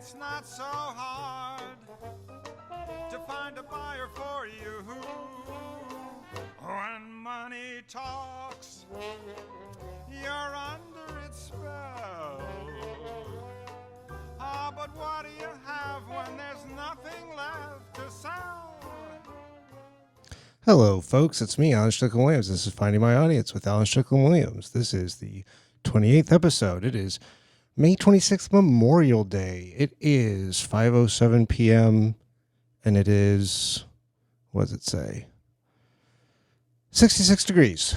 It's not so hard to find a buyer for you. When money talks, you're under its spell. Ah, but what do you have when there's nothing left to sell? Hello, folks. It's me, Alan Strickland Williams. This is Finding My Audience with Alan Strickland Williams. This is the 28th episode. It is May 26th, Memorial Day. It is 5:07 p.m. and it is, what does it say? 66 degrees.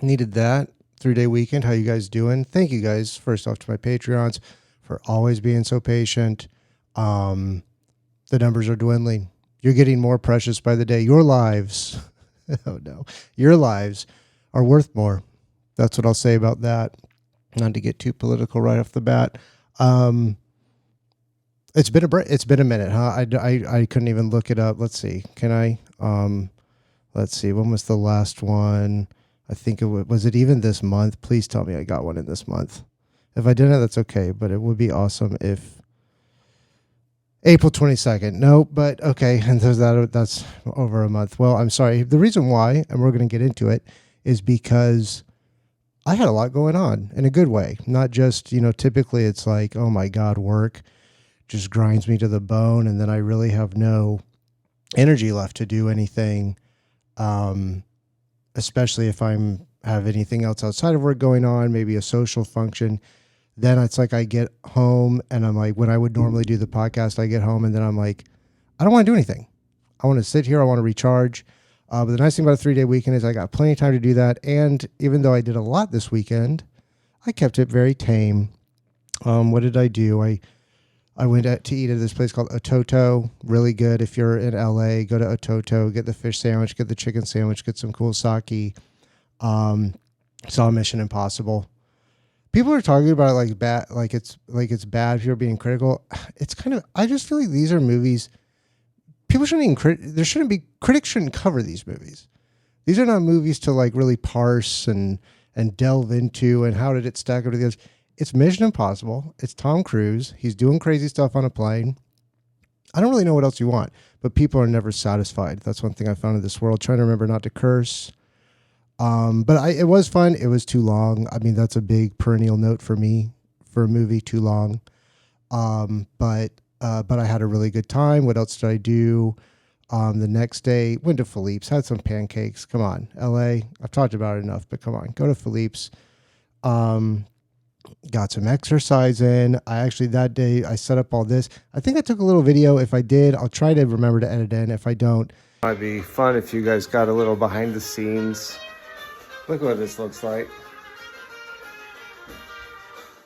Needed that 3-day weekend. How you guys doing? Thank you guys, first off, to my Patreons for always being so patient. The numbers are dwindling. You're getting more precious by the day. Your lives, oh no, your lives are worth more. That's what I'll say about that. Not to get too political right off the bat. It's been a minute, huh? I couldn't even look it up. Let's see. Can I? Let's see. When was the last one? I think was it even this month? Please tell me I got one in this month. If I didn't, that's okay. But it would be awesome if April 22nd. No, but okay. And that's over a month. Well, I'm sorry. The reason why, and we're going to get into it, is because I had a lot going on in a good way. Not just, typically it's like, oh my God, work just grinds me to the bone. And then I really have no energy left to do anything. Especially if have anything else outside of work going on, maybe a social function. Then it's like I get home and I'm like, when I would normally do the podcast, I get home and then I'm like, I don't want to do anything. I want to sit here. I want to recharge. But the nice thing about a 3-day weekend is I got plenty of time to do that. And even though I did a lot this weekend, I kept it very tame. What did I do? I went to eat at this place called Ototo. Really good. If you're in LA, go to Ototo, get the fish sandwich, get the chicken sandwich, get some cool sake. Saw Mission Impossible. People are talking about it like bad, like it's bad if you're being critical. It's kind of, I just feel like these are movies. People shouldn't even critics shouldn't cover these movies. These are not movies to like really parse and delve into and how did it stack up to the others. It's Mission Impossible. It's Tom Cruise. He's doing crazy stuff on a plane. I don't really know what else you want, but people are never satisfied. That's one thing I found in this world. Trying to remember not to curse. But it was fun. It was too long. I mean, that's a big perennial note for me for a movie, too long. But I had a really good time. What else did I do? The next day, went to Philippe's, had some pancakes. Come on, LA. I've talked about it enough, but come on, go to Philippe's. Got some exercise in. That day I set up all this. I think I took a little video. If I did, I'll try to remember to edit in. If I don't, it might be fun if you guys got a little behind the scenes. Look what this looks like.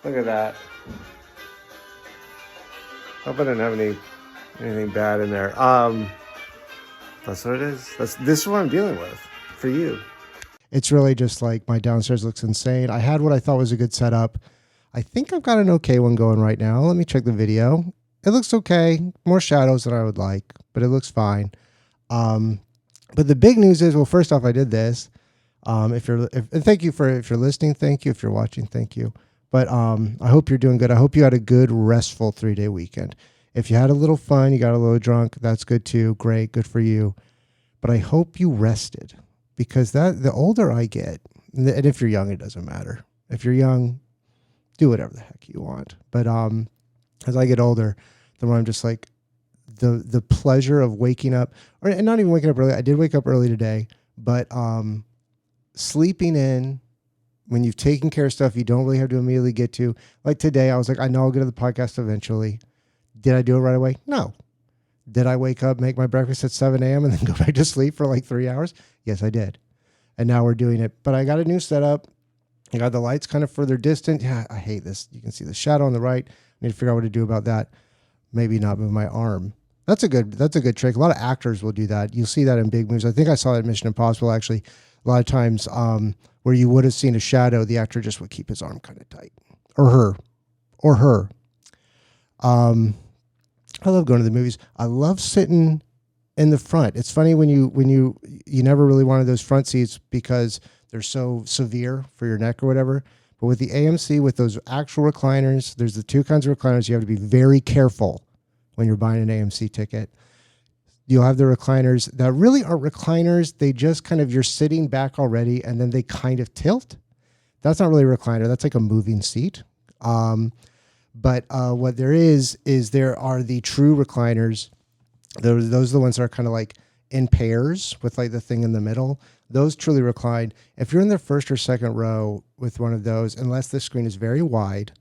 Look at that. Hope I didn't have anything bad in there. That's what it is. This is what I'm dealing with for you. It's really just like my downstairs looks insane. I had what I thought was a good setup. I think I've got an okay one going right now. Let me check the video. It looks okay. More shadows than I would like, but it looks fine. But the big news is, well, first off, I did this. And thank you if you're listening. Thank you. If you're watching, thank you. But I hope you're doing good. I hope you had a good, restful 3-day weekend. If you had a little fun, you got a little drunk, that's good too. Great, good for you. But I hope you rested, because the older I get, and if you're young, it doesn't matter. If you're young, do whatever the heck you want. But as I get older, the more I'm just like the pleasure of waking up, and not even waking up early. I did wake up early today, but sleeping in. When you've taken care of stuff you don't really have to immediately get to. Like today, I was like, I know I'll get to the podcast eventually. Did I do it right away? No. Did I wake up, make my breakfast at 7 a.m. and then go back to sleep for like 3 hours? Yes, I did. And now we're doing it. But I got a new setup. I got the lights kind of further distant. Yeah, I hate this. You can see the shadow on the right. I need to figure out what to do about that. Maybe not move my arm. That's a good trick. A lot of actors will do that. You'll see that in big movies. I think I saw that in Mission Impossible, actually. A lot of times, where you would have seen a shadow, the actor just would keep his arm kind of tight, or her. I love going to the movies. I love sitting in the front. It's funny when you never really wanted those front seats because they're so severe for your neck or whatever. But with the AMC, with those actual recliners, there's the two kinds of recliners. You have to be very careful when you're buying an AMC ticket. You'll have the recliners that really aren't recliners. They just kind of, you're sitting back already and then they kind of tilt. That's not really a recliner. That's like a moving seat. But what there is there are the true recliners. Those are the ones that are kind of like in pairs with like the thing in the middle. Those truly recline. If you're in the first or second row with one of those, unless the screen is very wide,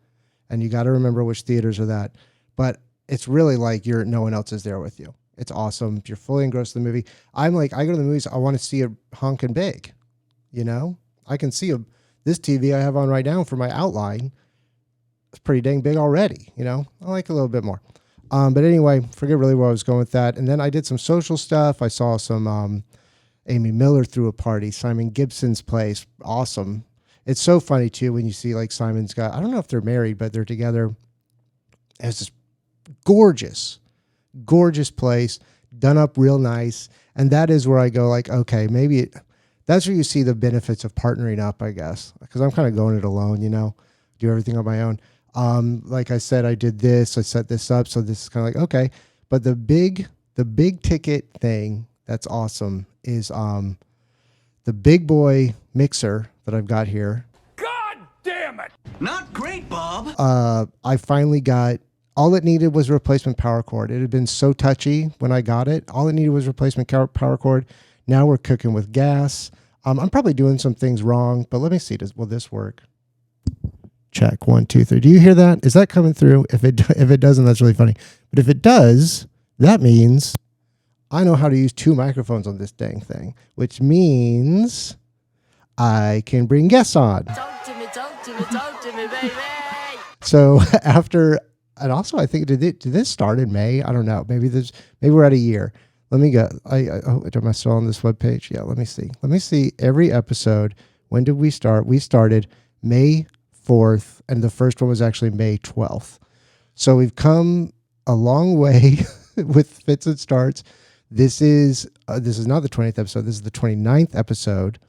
and you got to remember which theaters are that, but it's really like no one else is there with you. It's awesome. You're fully engrossed in the movie. I'm like, I go to the movies, I want to see it honking big. You know, I can see this TV I have on right now for my outline. It's pretty dang big already. You know, I like a little bit more. But anyway, forget really where I was going with that. And then I did some social stuff. I saw some Amy Miller threw a party, Simon Gibson's place. Awesome. It's so funny too when you see like Simon's got, I don't know if they're married, but they're together. It's this gorgeous place done up real nice. And that is where I go like, okay, maybe that's where you see the benefits of partnering up, I guess, because I'm kind of going it alone, you know, do everything on my own. Like I said, I did this, I set this up. So this is kind of like, okay. But the big ticket thing that's awesome is the big boy mixer that I've got here. God damn it! Not great, Bob. I finally got, all it needed was a replacement power cord. It had been so touchy when I got it. All it needed was replacement power cord. Now we're cooking with gas. I'm probably doing some things wrong, but let me see. Will this work? Check 1, 2, 3. Do you hear that? Is that coming through? If it doesn't, that's really funny. But if it does, that means I know how to use 2 microphones on this dang thing, which means I can bring guests on. Talk to me, baby. So after, and also I think, did this start in May? I don't know. Maybe we're at a year. Let me go. Am I still on this webpage? Yeah, let me see. Let me see every episode. When did we start? We started May 4th, and the first one was actually May 12th. So we've come a long way with fits and starts. This is not the 20th episode. This is the 29th episode.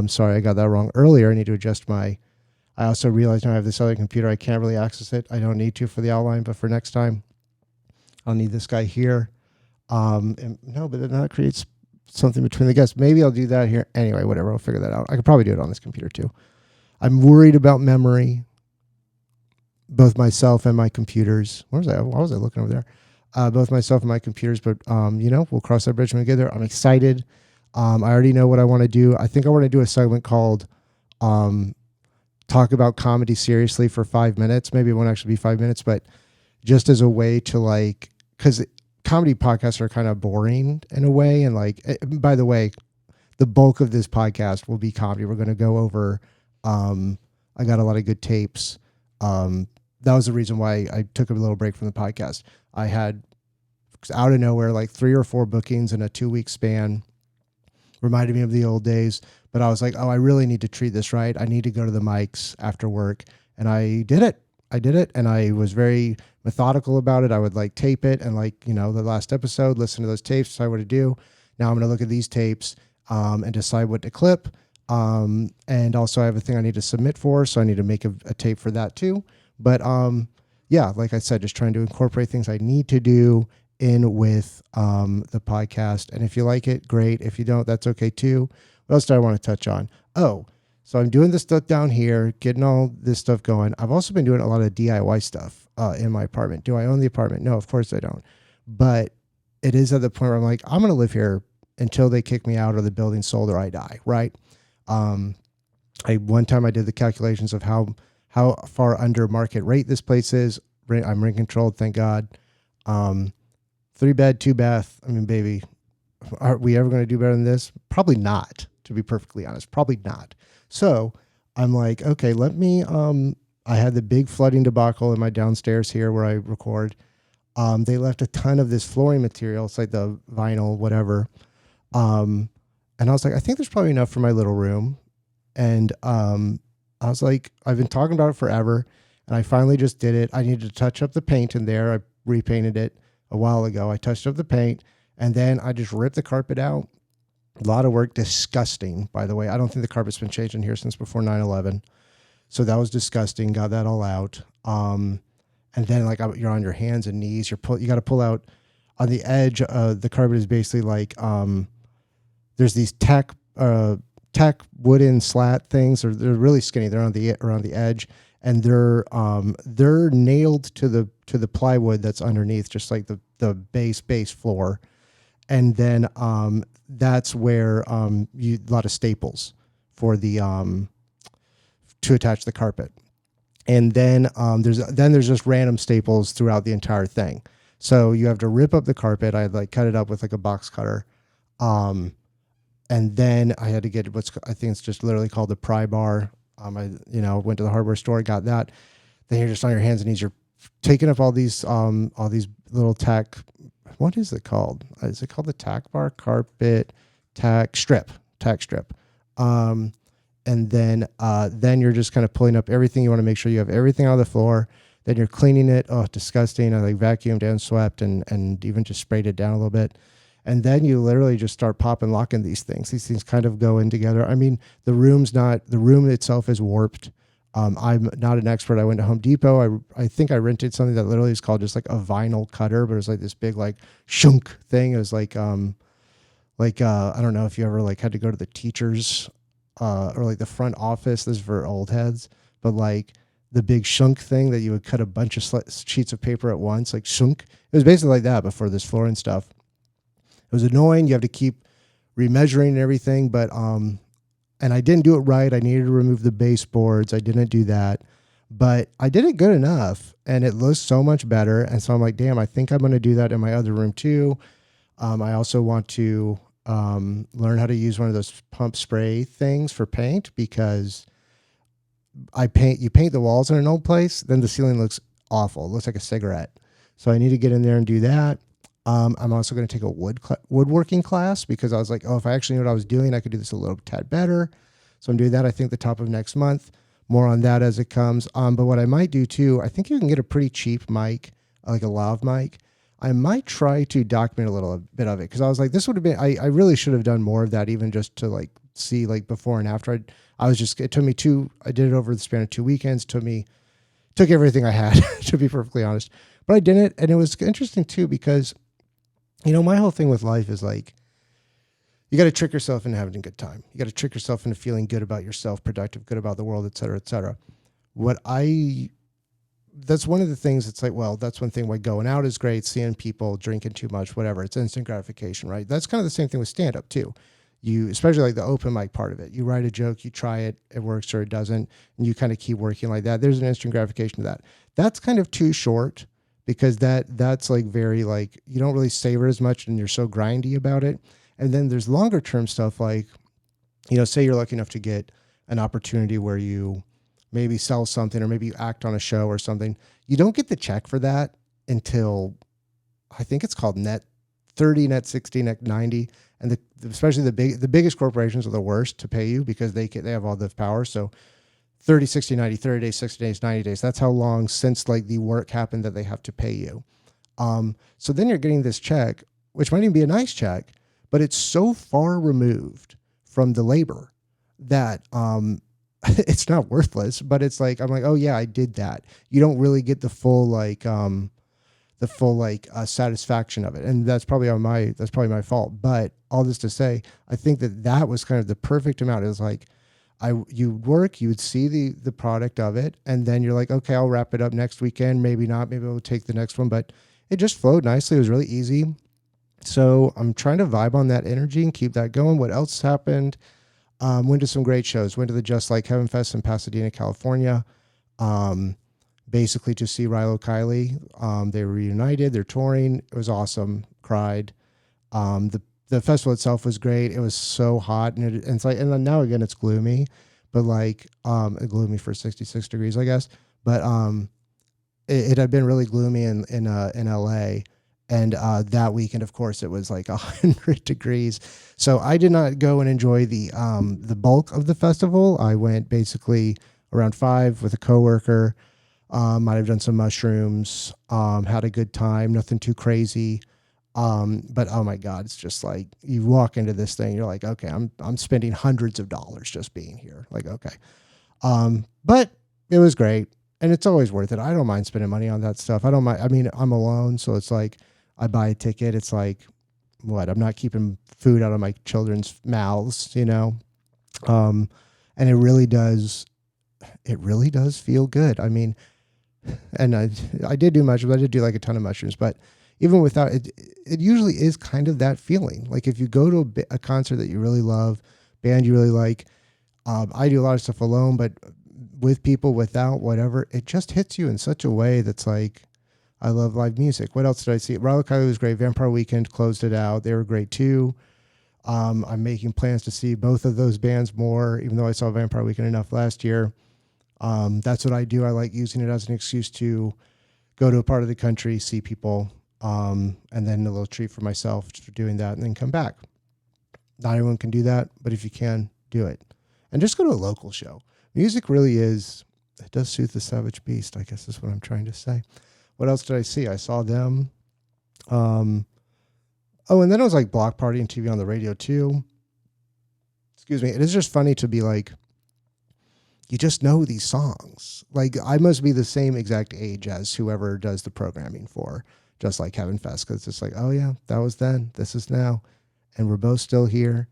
Sorry, I got that wrong earlier. I need to adjust I also realized now I have this other computer. I can't really access it. I don't need to for the outline, but for next time, I'll need this guy here. But then that creates something between the guests. Maybe I'll do that here. Anyway, whatever. I'll figure that out. I could probably do it on this computer too. I'm worried about memory, both myself and my computers. Why was I looking over there? Both myself and my computers, but we'll cross that bridge when we get there. I'm excited. I already know what I want to do. I think I want to do a segment called Talk About Comedy Seriously for 5 minutes. Maybe it won't actually be 5 minutes, but just as a way to because comedy podcasts are kind of boring in a way. And by the way, the bulk of this podcast will be comedy. We're going to go over, I got a lot of good tapes. That was the reason why I took a little break from the podcast. I had out of nowhere, 3 or 4 bookings in a 2-week span. Reminded me of the old days, but I was like, oh, I really need to treat this right. I need to go to the mics after work. And I did it. And I was very methodical about it. I would tape it and the last episode, listen to those tapes, decide what to do. Now I'm going to look at these tapes and decide what to clip. And also I have a thing I need to submit for, so I need to make a tape for that too. But yeah, like I said, just trying to incorporate things I need to do in with the podcast. And if you like it, great. If you don't, that's okay too. What else do I want to touch on? Oh, so I'm doing this stuff down here, getting all this stuff going. I've also been doing a lot of DIY stuff in my apartment. Do I own the apartment? No, of course I don't. But it is at the point where I'm like, I'm going to live here until they kick me out or the building's sold or I die, right? One time I did the calculations of how far under market rate this place is. I'm rent controlled, thank God. 3-bed, 2-bath. I mean, baby, are we ever going to do better than this? Probably not, to be perfectly honest. Probably not. So I'm like, okay, let me, I had the big flooding debacle in my downstairs here where I record. They left a ton of this flooring material. It's like the vinyl, whatever. And I was like, I think there's probably enough for my little room. And I was like, I've been talking about it forever. And I finally just did it. I needed to touch up the paint in there. I repainted it a while ago. I touched up the paint and then I just ripped the carpet out. A lot of work. Disgusting, by the way. I don't think the carpet's been changed in here since before 9/11. So that was disgusting. Got that all out. And then like you're on your hands and knees. You got to pull out on the edge. The carpet is basically like there's these tack wooden slat things. They're really skinny. They're around the edge, and they're nailed to the plywood that's underneath, just like the base floor. And then that's where a lot of staples for the to attach the carpet. And then there's just random staples throughout the entire thing. So you have to rip up the carpet. I had like cut it up with like a box cutter. And then I had to get I think it's just literally called the pry bar. I went to the hardware store, got that. Then you're just on your hands and knees. You're taking up all these little tack. What is it called? Is it called the tack bar? Carpet tack strip. And then you're just kind of pulling up everything. You want to make sure you have everything on the floor. Then you're cleaning it. Oh, disgusting. I like vacuumed and swept and even just sprayed it down a little bit. And then you literally just start pop and locking these things. These things kind of go in together. I mean, the room itself is warped. I'm not an expert. I went to Home Depot. I think I rented something that literally is called just like a vinyl cutter, but it was like this big like shunk thing. It was like I don't know if you ever like had to go to the teachers or like the front office. This is for old heads, but like the big shunk thing that you would cut a bunch of sheets of paper at once, like shunk. It was basically like that, but for this floor and stuff. It was annoying. You have to keep remeasuring and everything, but and I didn't do it right. I needed to remove the baseboards. I didn't do that, but I did it good enough, and it looks so much better. And so I'm like, damn, I think I'm going to do that in my other room too. I also want to learn how to use one of those pump spray things for paint, because you paint the walls in an old place, then the ceiling looks awful. It looks like a cigarette. So I need to get in there and do that. I'm also going to take a woodworking class, because I was like, if I actually knew what I was doing, I could do this a little tad better. So I'm doing that, I think, the top of next month. More on that as it comes. But what I might do too, I think you can get a pretty cheap mic, like a lav mic. I might try to document a little bit of it, because I was like, this would have been, I really should have done more of that, even just to like see like before and after. It took me I did it over the span of 2 weekends. Took everything I had, to be perfectly honest. But I did it, and it was interesting too, because my whole thing with life is like, you got to trick yourself into having a good time. You got to trick yourself into feeling good about yourself, productive, good about the world, et cetera, et cetera. That's one of the things. It's like, well, that's one thing why going out is great, seeing people, drinking too much, whatever. It's instant gratification, right? That's kind of the same thing with stand-up too. Especially like the open mic part of it. You write a joke, you try it, it works or it doesn't, and you kind of keep working like that. There's an instant gratification to that. That's kind of too short, because that's like very like, you don't really savor as much and you're so grindy about it. And then there's longer term stuff like, say you're lucky enough to get an opportunity where you maybe sell something, or maybe you act on a show or something. You don't get the check for that until, I think it's called net 30, net 60, net 90. And especially the biggest corporations are the worst to pay you, because they have all the power. So 30, 60, 90, 30 days, 60 days, 90 days. That's how long since like the work happened that they have to pay you. So then you're getting this check, which might even be a nice check, but it's so far removed from the labor that it's not worthless. But it's like, I'm like, oh yeah, I did that. You don't really get the full satisfaction of it, and that's probably my fault. But all this to say, I think that was kind of the perfect amount. It was like, you work, you would see the product of it, and then you're like, okay, I'll wrap it up next weekend. Maybe not. Maybe I'll take the next one. But it just flowed nicely. It was really easy. So I'm trying to vibe on that energy and keep that going. What else happened? Went to some great shows. Went to the Just Like Heaven Fest in Pasadena, California. Basically to see Rilo Kiley. They were reunited. They're touring. It was awesome. Cried. The festival itself was great. It was so hot, and it's like, and then now again it's gloomy, but like gloomy for 66 degrees, I guess. But it had been really gloomy in LA, and that weekend, of course, it was like 100 degrees. So I did not go and enjoy the bulk of the festival. I went basically around 5 with a coworker. Might have done some mushrooms. Had a good time. Nothing too crazy. But oh my God, it's just like you walk into this thing, you're like, okay, I'm spending hundreds of dollars just being here. Like, okay. But it was great. And it's always worth it. I don't mind spending money on that stuff. I don't mind. I mean, I'm alone. So it's like, I buy a ticket. It's like, what? I'm not keeping food out of my children's mouths, you know? And it really does feel good. I mean, and I did do mushrooms. I did do like a ton of mushrooms, but even without it, it usually is kind of that feeling. Like if you go to a concert that you really love, band you really like, I do a lot of stuff alone, but with people, without, whatever, it just hits you in such a way that's like, I love live music. What else did I see? Rilo Kiley was great. Vampire Weekend closed it out. They were great too. I'm making plans to see both of those bands more, even though I saw Vampire Weekend enough last year. That's what I do. I like using it as an excuse to go to a part of the country, see people, and then a little treat for myself for doing that and then come back. Not everyone can do that, but if you can, do it. And just go to a local show. Music really is, it does soothe the savage beast, I guess is what I'm trying to say. What else did I see? I saw them. And then it was like Block Party and TV on the radio too. Excuse me. It is just funny to be like, you just know these songs. Like I must be the same exact age as whoever does the programming for Just Like Heaven Fest. Cause it's just like, oh yeah, that was then, this is now. And we're both still here.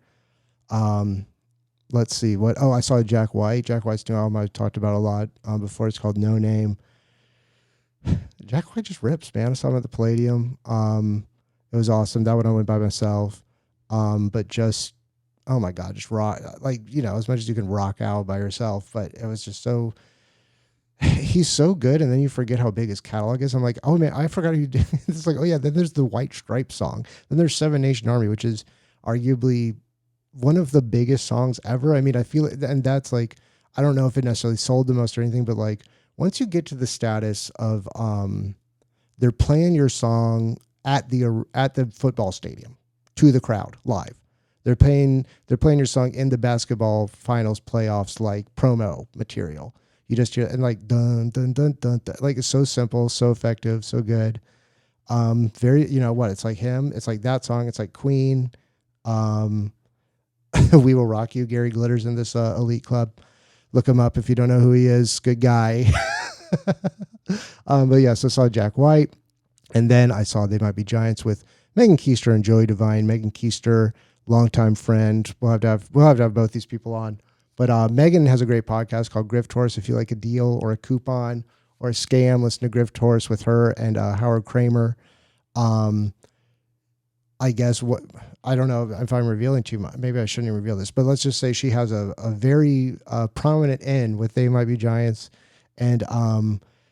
Let's see what, I saw Jack White. Jack White's new album I talked about a lot before. It's called No Name. Jack White just rips, man. I saw him at the Palladium. It was awesome. That one I went by myself. But just, oh my God, just rock, like, you know, as much as you can rock out by yourself, but it was just so, he's so good. And then you forget how big his catalog is. I'm like, oh man, I forgot who did. It's like, oh yeah, then there's the White Stripes song. Then there's Seven Nation Army, which is arguably one of the biggest songs ever. I mean, I feel it, and that's like, I don't know if it necessarily sold the most or anything, but like once you get to the status of, they're playing your song at the football stadium to the crowd live. They're playing your song in the basketball finals playoffs, like promo material. You just hear and like dun dun dun dun, dun. Like it's so simple, so effective, so good. Very, you know what? It's like him. It's like that song. It's like Queen. We Will Rock You. Gary Glitter's in this elite club. Look him up if you don't know who he is. Good guy. But yeah, so I saw Jack White, and then I saw They Might Be Giants with Megan Keister and Joey Devine. Megan Keister, longtime friend. We'll have to have both these people on. But Megan has a great podcast called Grift Horse. If you like a deal or a coupon or a scam, listen to Grift Horse with her and Howard Kramer. I guess I don't know if I'm revealing too much. Maybe I shouldn't reveal this, but let's just say she has a very prominent end with They Might Be Giants. And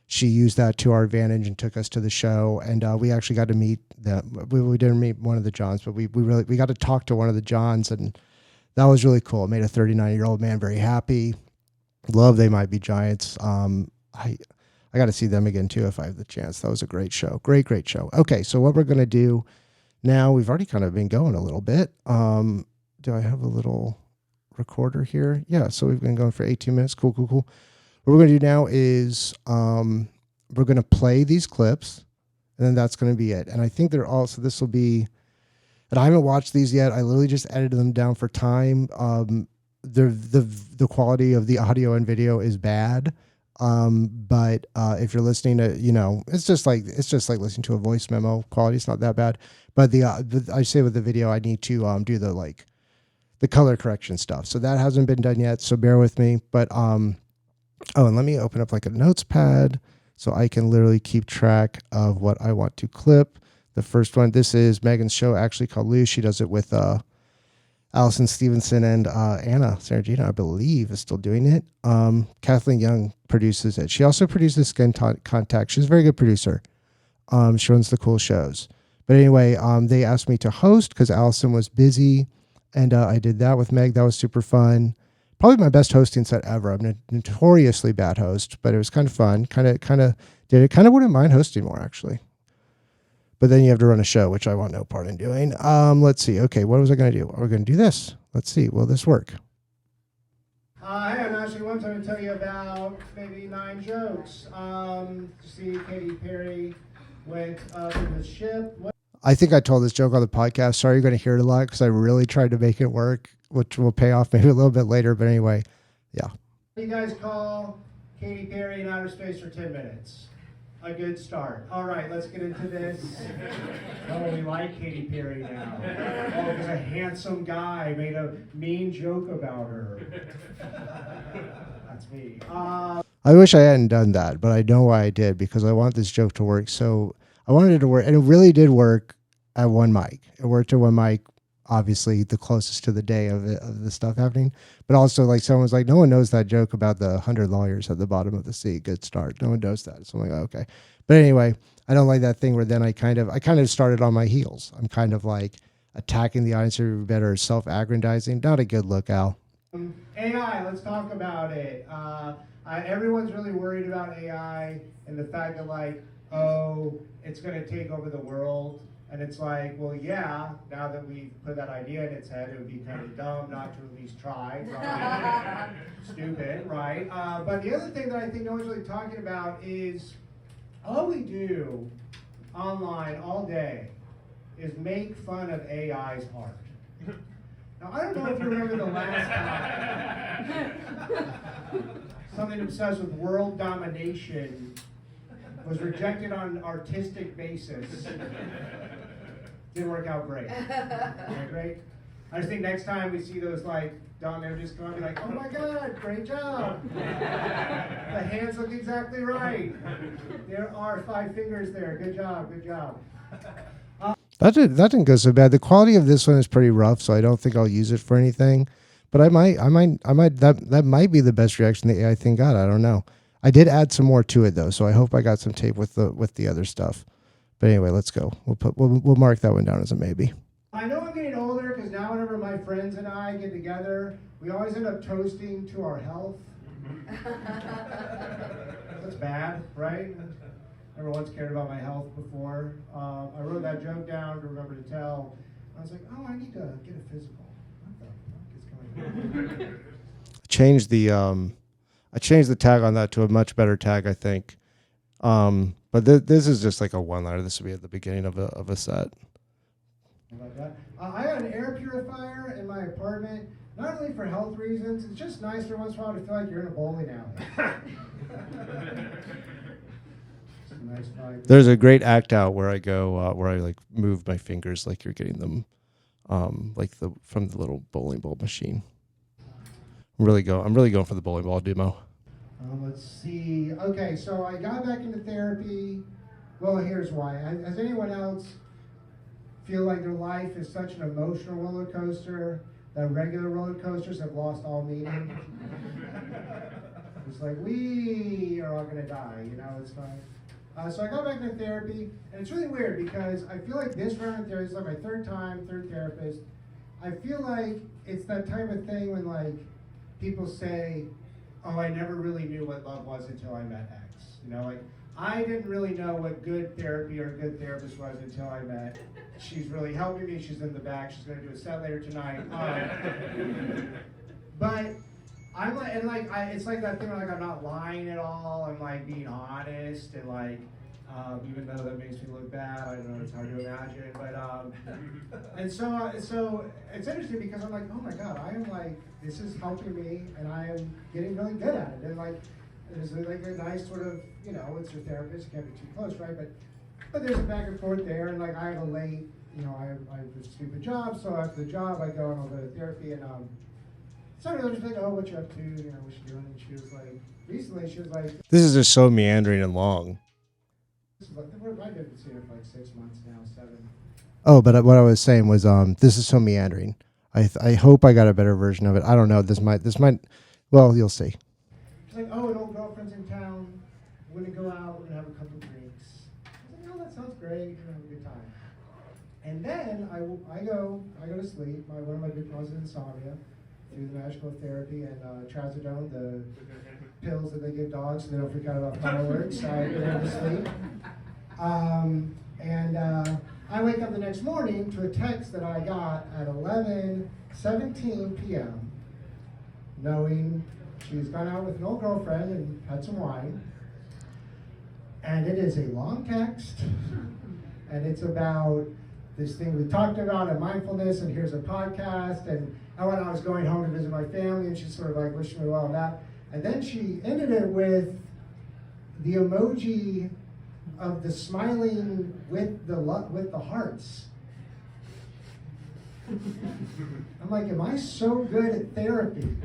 she used that to our advantage and took us to the show. And we actually got to meet them. We didn't meet one of the Johns, but we got to talk to one of the Johns, and that was really cool. It made a 39-year-old man very happy. Love They Might Be Giants. I got to see them again too if I have the chance. That was a great show. Great show. Okay, so what we're going to do now, we've already kind of been going a little bit. Do I have a little recorder here? Yeah, so we've been going for 18 minutes. Cool. What we're going to do now is we're going to play these clips, and then that's going to be it. And I think they're all, so this will be, and I haven't watched these yet. I literally just edited them down for time. The quality of the audio and video is bad. But if you're listening to, you know, it's just like listening to a voice memo. Quality is not that bad. But I say with the video, I need to do the color correction stuff. So that hasn't been done yet. So bear with me. But and let me open up like a notes pad so I can literally keep track of what I want to clip. The first one, this is Megan's show, actually called Loose. She does it with Allison Stevenson and Anna Saragina, I believe, is still doing it. Kathleen Young produces it. She also produces Skin Contact. She's a very good producer. She runs the cool shows. But anyway, they asked me to host because Allison was busy, and I did that with Meg. That was super fun. Probably my best hosting set ever. I'm a notoriously bad host, but it was kind of fun. Kind of did it. Kind of wouldn't mind hosting more, actually. But then you have to run a show, which I want no part in doing. Let's see. Okay, what was I going to do? We're going to do this. Let's see. Will this work? Hey, I'm Ashley. One time to tell you about maybe 9 jokes. See, Katy Perry went to the ship. I think I told this joke on the podcast. Sorry, you're going to hear it a lot because I really tried to make it work, which will pay off maybe a little bit later. But anyway, yeah. What do you guys call Katy Perry in outer space for 10 minutes. A good start. All right, let's get into this. Oh, we like Katy Perry now. Oh, because a handsome guy made a mean joke about her. That's me. I wish I hadn't done that, but I know why I did, because I want this joke to work. So I wanted it to work, and it really did work at one mic. It worked at one mic, obviously the closest to the day of the stuff happening. But also, like, someone was like, no one knows that joke about the 100 lawyers at the bottom of the sea. Good start. No one knows that. So I'm like, okay. But anyway, I don't like that thing where then I kind of started on my heels. I'm kind of like attacking the audience or better, self-aggrandizing. Not a good look, Al. AI, let's talk about it. Everyone's really worried about AI and the fact that, like, oh, it's going to take over the world. And it's like, well, yeah, now that we've put that idea in its head, it would be kind of dumb not to at least try. Right? Stupid, right? But the other thing that I think no one's really talking about is all we do online all day is make fun of AI's art. Now, I don't know if you remember the last time something obsessed with world domination was rejected on an artistic basis. Didn't work out great. Okay, great. I just think next time we see those like dumb images come up, be like, oh my God, great job. The hands look exactly right. There are 5 fingers there. Good job, good job. That didn't go so bad. The quality of this one is pretty rough, so I don't think I'll use it for anything. But I might. That might be the best reaction the AI thing got. I don't know. I did add some more to it though, so I hope I got some tape with the other stuff. But anyway, let's go. We'll mark that one down as a maybe. I know I'm getting older because now whenever my friends and I get together, we always end up toasting to our health. That's bad, right? Never once cared about my health before. I wrote that joke down to remember to tell. I was like, oh, I need to get a physical. What the fuck is going on? I changed the tag on that to a much better tag, I think. But this is just like a one-liner. This will be at the beginning of a set. About that. I got an air purifier in my apartment, not only for health reasons. It's just nice for once in a while to feel like you're in a bowling alley. Nice vibe. There's a great act out where I go, where I like move my fingers like you're getting them, like from the little bowling ball machine. I'm really going for the bowling ball demo. Let's see. Okay, so I got back into therapy. Well, here's why. Has anyone else feel like their life is such an emotional roller coaster that regular roller coasters have lost all meaning? It's like, we are all going to die, you know, it's fine. So I got back into therapy, and it's really weird because I feel like this round of therapy is like my third therapist. I feel like it's that type of thing when, like, people say, oh, I never really knew what love was until I met X. You know, like, I didn't really know what good therapy or a good therapist was until I met. She's really helping me. She's in the back. She's going to do a set later tonight. But I'm like, and like, it's like that thing where, like, I'm not lying at all. I'm like being honest, and like, even though that makes me look bad, I don't know, it's hard to imagine. But and so it's interesting because I'm like, oh my God, I am like, this is helping me, and I am getting really good at it. And like, there's like a nice sort of, you know, it's your therapist, you can't be too close, right? But there's a back and forth there, and like I have a late, you know, I have a stupid job, so after the job I go and I'll go to therapy, and so I was like, oh, what you up to? You know, what you doing? And she was like, recently she was like, this is just so meandering and long. I've been seeing it for like 6 months now, 7. Oh, but what I was saying was, this is so meandering. I hope I got a better version of it. I don't know. This might. Well, you'll see. She's like, oh, an old girlfriend's in town. We're gonna go out. We're gonna have a couple drinks. I was like, oh, that sounds great. We're gonna have a good time. And then I go to sleep. One of my big problems is insomnia. Do the magical therapy and trazodone, the pills that they give dogs so they don't freak out about fireworks. I go to sleep. I wake up the next morning to a text that I got at 11:17 p.m. knowing she's gone out with an old girlfriend and had some wine. And it is a long text, and it's about this thing we talked about in mindfulness, and here's a podcast, and when I was going home to visit my family, and she's sort of like wishing me well on that. And then she ended it with the emoji of the smiling with the hearts. I'm like, am I so good at therapy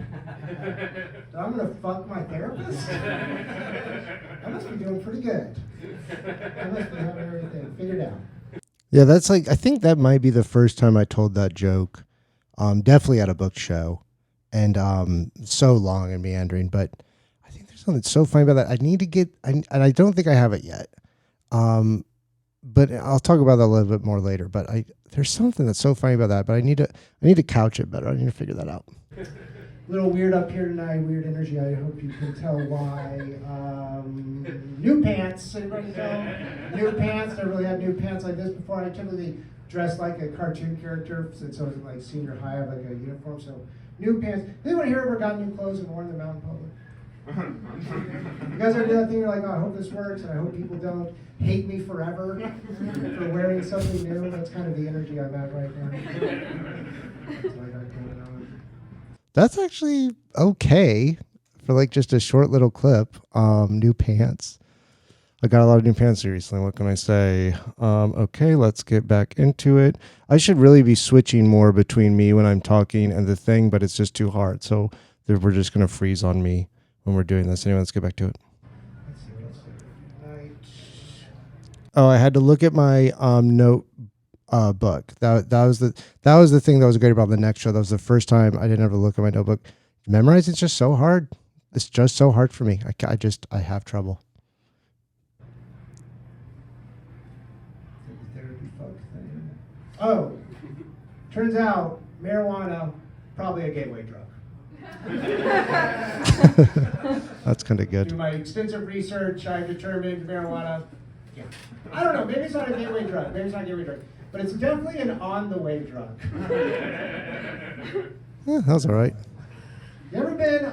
that I'm gonna fuck my therapist? I must be doing pretty good. I must be having everything figured out. Yeah, that's like, I think that might be the first time I told that joke. Definitely at a book show, and so long and meandering. But I think there's something so funny about that. I need to get, and I don't think I have it yet. But I'll talk about that a little bit more later. But there's something that's so funny about that. But I need to couch it better. I need to figure that out. Little weird up here tonight. Weird energy. I hope you can tell why. New pants. Anybody tell? New pants. Never really had new pants like this before. I typically dress like a cartoon character since I was in like senior high. I have like a uniform. So new pants. Anyone here ever got new clothes and worn them out in public? You guys ever do that thing? You're like, oh, I hope this works, and I hope people don't hate me forever for wearing something new. That's kind of the energy I'm at right now. That's what I got going on. That's actually okay for like just a short little clip. New pants. I got a lot of new pants recently. What can I say? Okay, let's get back into it. I should really be switching more between me when I'm talking and the thing, but it's just too hard. So we're just going to freeze on me when we're doing this. Anyway, let's get back to it. Let's see what else I did tonight. Oh, I had to look at my note book. That was the thing that was great about the next show. That was the first time I didn't ever look at my notebook. Memorizing is just so hard. It's just so hard for me. I have trouble. Oh, turns out marijuana, probably a gateway drug. That's kind of good. Through my extensive research, I've determined marijuana, yeah. I don't know, maybe it's not a gateway drug, but it's definitely an on-the-way drug. Yeah, that was all right. You ever been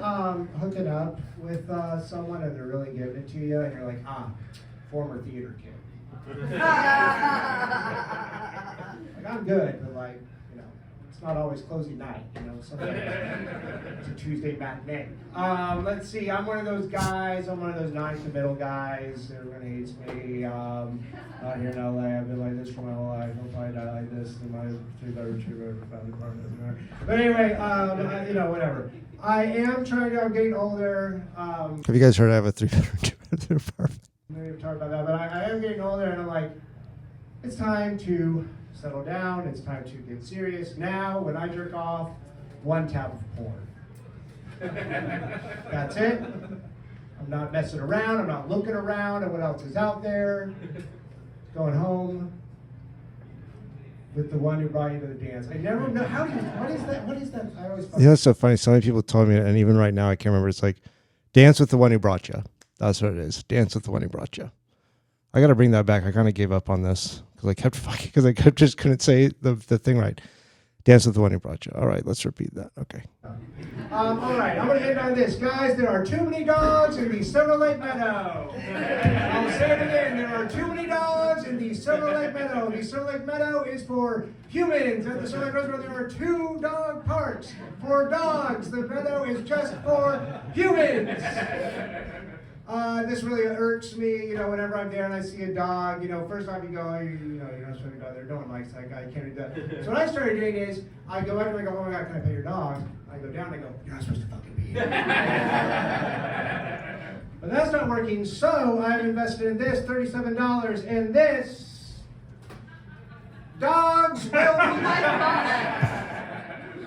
hooking up with someone and they're really giving it to you, and you're like, former theater kid. Like, I'm good, but like, it's not always closing night, sometimes it's a Tuesday matinee. Let's see, I'm one of those guys, I'm one of those nice to middle guys, everyone hates me, out here in LA, I've been like this for my whole life, I'll probably die like this in my 3-bedroom family apartment. But anyway, whatever. I'm getting older. Have you guys heard I have a 3-bedroom apartment? Maybe we've talked about that, but I am getting older, and I'm like, it's time to settle down, it's time to get serious. Now, when I jerk off, 1 tap of porn. That's it. I'm not messing around, I'm not looking around at what else is out there. Going home with the one who brought you to the dance. I never know, what is that? I always find it's so funny, so many people told me, and even right now, I can't remember, it's like, dance with the one who brought you. That's what it is. Dance with the one who brought you. I got to bring that back. I kind of gave up on this because I just couldn't say the thing right. Dance with the one who brought you. All right, let's repeat that. Okay. All right, I'm going to end on this. Guys, there are too many dogs in the Silver Lake Meadow. I'll say it again. There are too many dogs in the Silver Lake Meadow. The Silver Lake Meadow is for humans. At the Silver Lake Reservoir, there are 2 dog parks for dogs. The meadow is just for humans. This really irks me, whenever I'm there and I see a dog, first off you go, you're not supposed to go there, no one likes that guy, you can't do that. So what I started doing is, I go after I go, oh my God, can I pet your dog? I go down and I go, you're not supposed to fucking be here. But that's not working, so I've invested in this, $37, and this, dogs will be shot.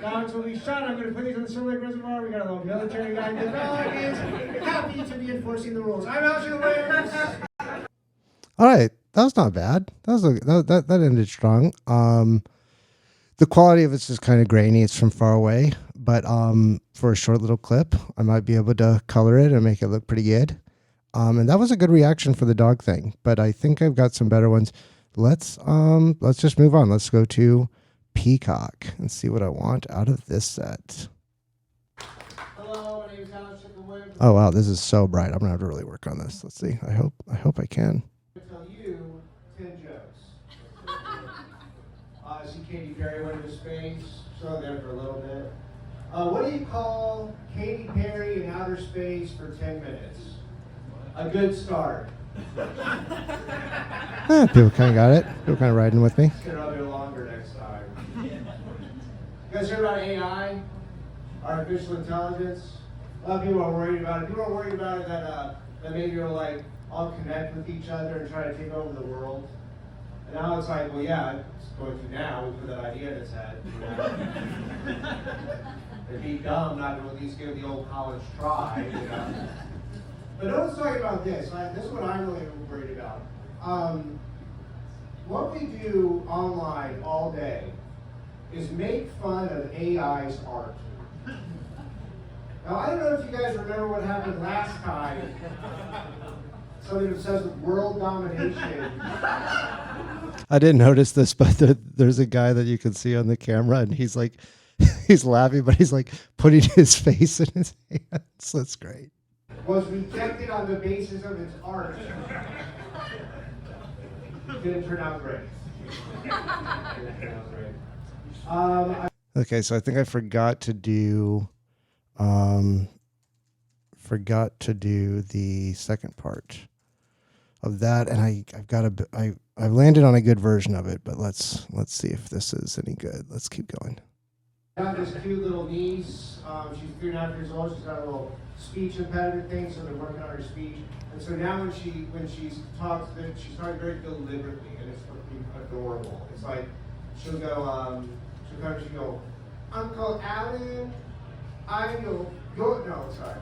Dogs will be shot. I'm going to put these on the Silver Lake Reservoir. We got a little military guy. The dog is happy to be enforcing the rules. I'm out to the Williams. All right, that was not bad. That ended strong. The quality of it's just kind of grainy. It's from far away, but for a short little clip, I might be able to color it and make it look pretty good. And that was a good reaction for the dog thing. But I think I've got some better ones. Let's just move on. Let's go to Peacock and see what I want out of this set. Hello, my name is Alex. Oh wow, this is so bright. I'm gonna have to really work on this. Let's see. I hope I can. I'm gonna tell you 10 jokes. See Katy went into space. Saw them for a little bit. What do you call Katy Perry in outer space for 10 minutes? A good start. People kind of got it. People kind of riding with me. It's going to be longer next time. You guys heard about AI? Artificial intelligence? A lot of people are worried about it. People are worried about it that maybe we'll like all connect with each other and try to take over the world. And now it's like, well, yeah, it's going to now. We put that idea in its head. You know? It'd be dumb not to at least give it the old college try. You know? But no one's talking about this. This is what I'm really worried about. What we do online all day is make fun of AI's art. Now, I don't know if you guys remember what happened last time. Something obsessed with world domination. I didn't notice this, but there's a guy that you can see on the camera, and he's like, he's laughing, but he's like putting his face in his hands. That's great. Was rejected on the basis of its art. Didn't turn out great. Okay, so I think I forgot to do the second part of that, and I've landed on a good version of it, but let's see if this is any good. Let's keep going. I got this cute little niece. She's 3.5 years old. She's got a little speech impediment thing, so they're working on her speech. And so now when she talks, she's talking very deliberately, and it's fucking adorable. It's like she'll go, she'll go, Uncle Alan, I'm your no, sorry.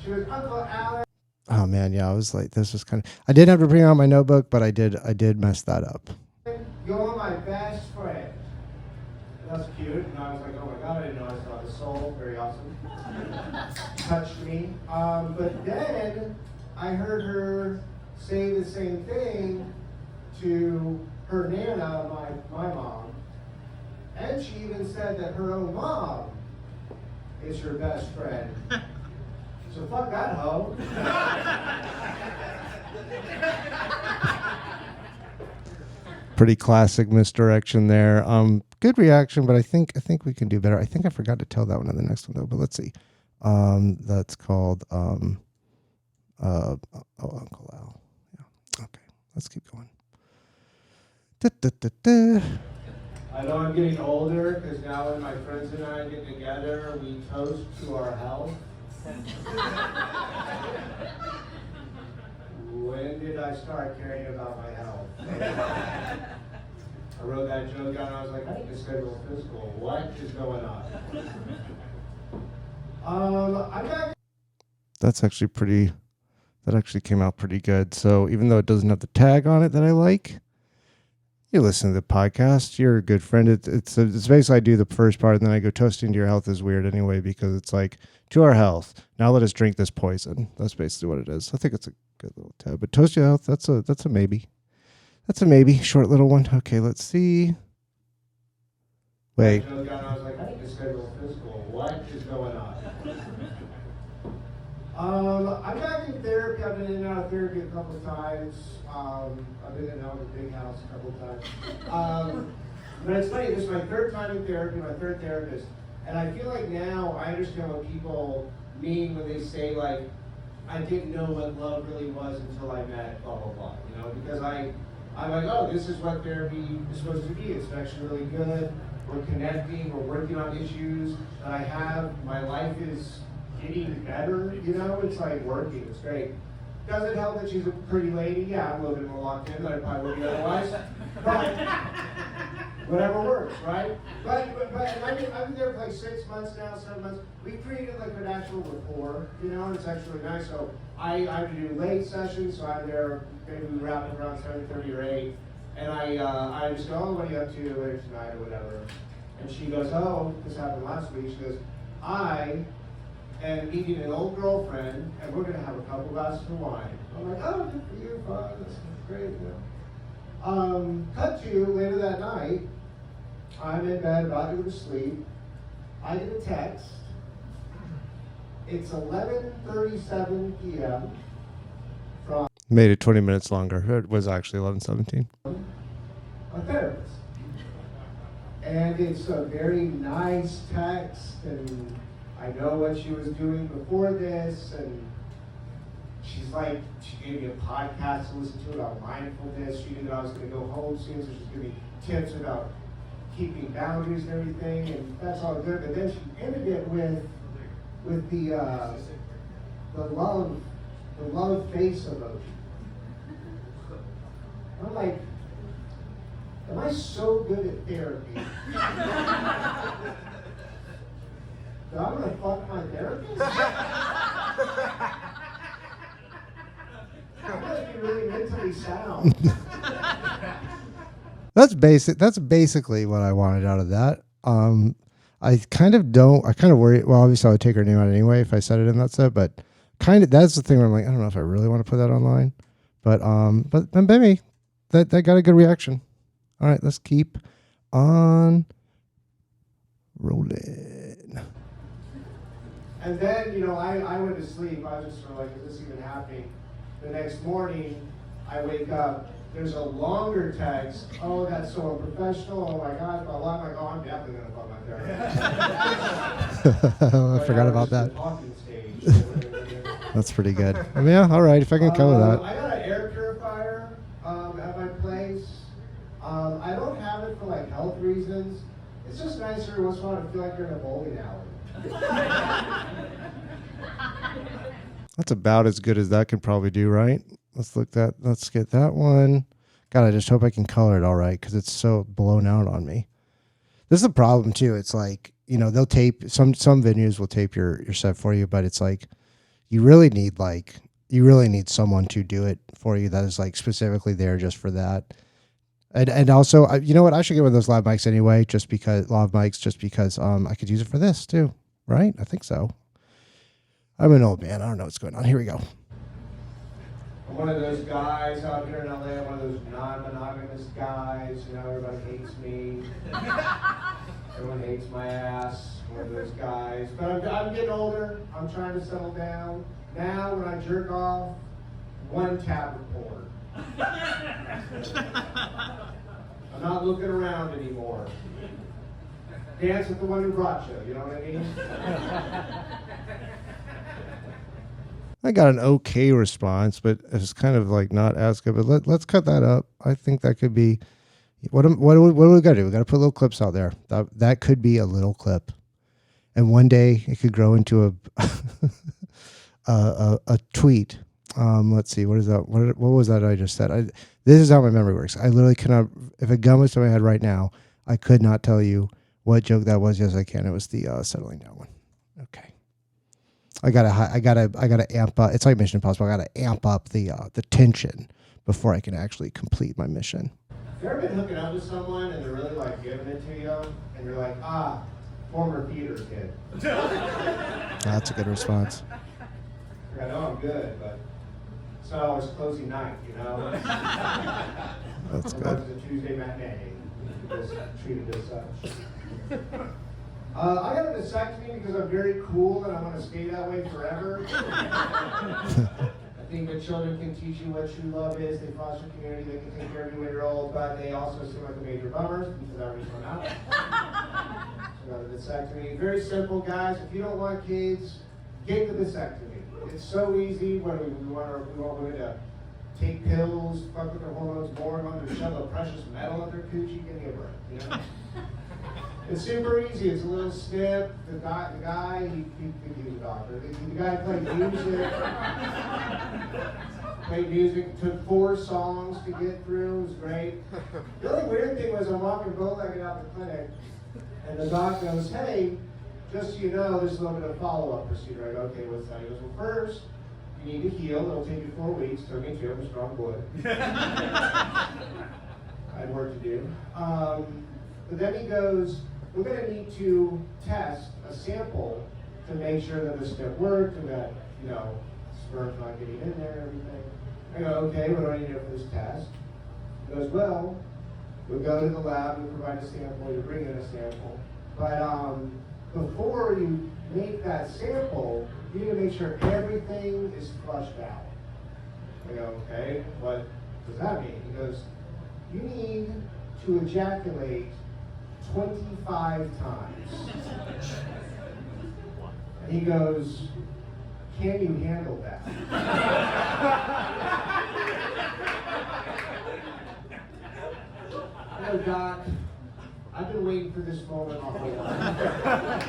She was Uncle Alan. Oh man, yeah, I was like, this was kind of. I did have to bring out my notebook, but I did mess that up. You're my best friend. That's cute, and I was like, oh my god, I didn't know I saw the soul. Very awesome. Touched me. But then I heard her say the same thing to her Nana, my mom, and she even said that her own mom is her best friend. So fuck that hoe. Pretty classic misdirection there. Good reaction, but I think we can do better. I think I forgot to tell that one in the next one though, but let's see. That's called Uncle Al. Yeah. Okay, let's keep going. I know I'm getting older because now when my friends and I get together, we toast to our health. When did I start caring about my health? I wrote that joke down and I was like, I need to schedule a physical. What is going on? That's actually that actually came out pretty good. So even though it doesn't have the tag on it that I like, you listen to the podcast, you're a good friend. It's basically I do the first part and then I go toasting to your health is weird anyway because it's like to our health. Now let us drink this poison. That's basically what it is. I think it's a good little tab. But toast your health, that's a maybe. That's a maybe. Short little one. Okay, let's see. Wait. I was like, I need to schedule a physical. What is going on? I'm back in therapy. I've been in and out of therapy a couple of times. I've been in and out of the big house a couple of times. But it's funny, this is my third time in therapy, my third therapist. And I feel like now I understand what people mean when they say, like, I didn't know what love really was until I met blah, blah, blah. You know, because I'm like, oh, this is what therapy is supposed to be. It's actually really good. We're connecting. We're working on issues that I have. My life is getting better. You know, it's like working. It's great. Does it help that she's a pretty lady? Yeah, I'm a little bit more locked in than I probably would be otherwise. But whatever works, right? But I've been there for like 6 months now, 7 months. We created like an actual rapport, you know, and it's actually really nice. So I do late sessions, so I'm there. Maybe we wrap up around 7:30 or 8, and I just go, oh, what are you up to later tonight or whatever? And she goes, oh, this happened last week. She goes, I am meeting an old girlfriend, and we're gonna have a couple glasses of wine. I'm like, oh, good for you, fun. That's great, you know. Cut to later that night. I'm in bed, about to go to sleep. I get a text. It's 11:37 p.m. from made it 20 minutes longer. It was actually 11:17. A therapist. And it's a very nice text, and I know what she was doing before this, and she's like, she gave me a podcast to listen to about mindfulness. She knew that I was going to go home soon, so she's giving me tips about keeping boundaries and everything, and that's all good. But then she ended it with the love face emoji. I'm like, am I so good at therapy that I'm gonna fuck my therapist? I must be really mentally sound. That's basic. That's basically what I wanted out of that. I kind of worry. Well, obviously I would take her name out anyway if I said it in that set, but that's the thing where I'm like, I don't know if I really want to put that online, but maybe that got a good reaction. All right, let's keep on rolling. And then, I went to sleep. I was just sort of like, is this even happening? The next morning, I wake up. There's a longer text. Oh, that's so unprofessional. Oh my God. I'm like, oh, I'm definitely going to fuck my therapist. I forgot about that. That's pretty good. I mean, yeah, all right, if I can cover that. I got an air purifier at my place. I don't have it for like health reasons. It's just nice every once in a while to feel like you're in a bowling alley. That's about as good as that can probably do, right? Let's get that one. God, I just hope I can color it all right because it's so blown out on me. This is the problem too. It's like, they'll tape some venues will tape your set for you, but it's like you really need someone to do it for you that is like specifically there just for that. And also, you know what? I should get one of those lav mics anyway, just because I could use it for this too, right? I think so. I'm an old man. I don't know what's going on. Here we go. I'm one of those guys out here in LA. I'm one of those non-monogamous guys. Everybody hates me. Everyone hates my ass. I'm one of those guys. But I'm getting older. I'm trying to settle down. Now, when I jerk off, one tab record. I'm not looking around anymore. Dance with the one who brought you. You know what I mean? I got an okay response, but it's kind of like not as good. But let's cut that up. I think that could be. What do we got to do? We got to put little clips out there. That could be a little clip, and one day it could grow into a tweet. Let's see. What is that? What was that I just said? This is how my memory works. I literally cannot. If a gun was to my head right now, I could not tell you what joke that was. Yes, I can. It was the settling down one. Okay. I gotta amp up. It's like Mission Impossible. I gotta amp up the tension before I can actually complete my mission. Have you ever been hooking up with someone and they're really like giving it to you, and you're like, former theater kid. That's a good response. I know I'm good, but it's not always closing night, That's good. Sometimes it's a Tuesday matinee. Just treated as such. I got a vasectomy because I'm very cool and I want to stay that way forever. I think that children can teach you what true love is. They foster community. They can take care of you when you're old, but they also seem like a major bummer because I already found out. So I got a vasectomy. Very simple, guys. If you don't want kids, get the vasectomy. It's so easy when we want women to take pills, fuck with their hormones more, want to shove a precious metal in their coochie, give me a break, It's super easy. It's a little snip. The guy, he was a doctor. The guy played music, took 4 songs to get through. It was great. The only weird thing was I'm walking bow-legged out the clinic, and the doc goes, hey, just so you know, there's a little bit of follow-up procedure. I go, okay, what's that? He goes, well, first, you need to heal. It'll take you 4 weeks. Took me 2. I'm a strong boy. I had work to do. But then he goes, we're going to need to test a sample to make sure that the step worked and that, sperm's not getting in there and everything. I go, okay, what do I need to do for this test? He goes, well, we'll go to the lab, we provide a sample, you bring in a sample. But before you make that sample, you need to make sure everything is flushed out. I go, okay, what does that mean? He goes, you need to ejaculate 25 times. And he goes, "Can you handle that?" "No, Doc, I've been waiting for this moment all my life."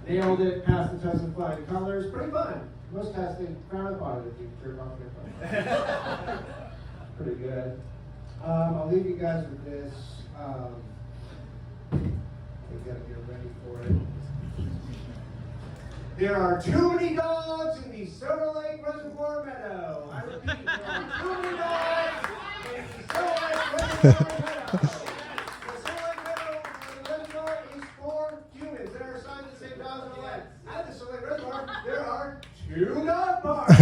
Nailed it, passed the test of flying colors. Pretty fun. Most tests they frown upon it if you jerk off your phone. Pretty good. I'll leave you guys with this. We gotta get ready for it. There are too many dogs in the Soda Lake Reservoir Meadow. I repeat, there are too many dogs in the Soda Lake Reservoir Meadow. The Soda Lake Meadow Reservoir is for humans. There are signs that say dogs on the left. At the Soda Lake Reservoir, there are 2 dog parks.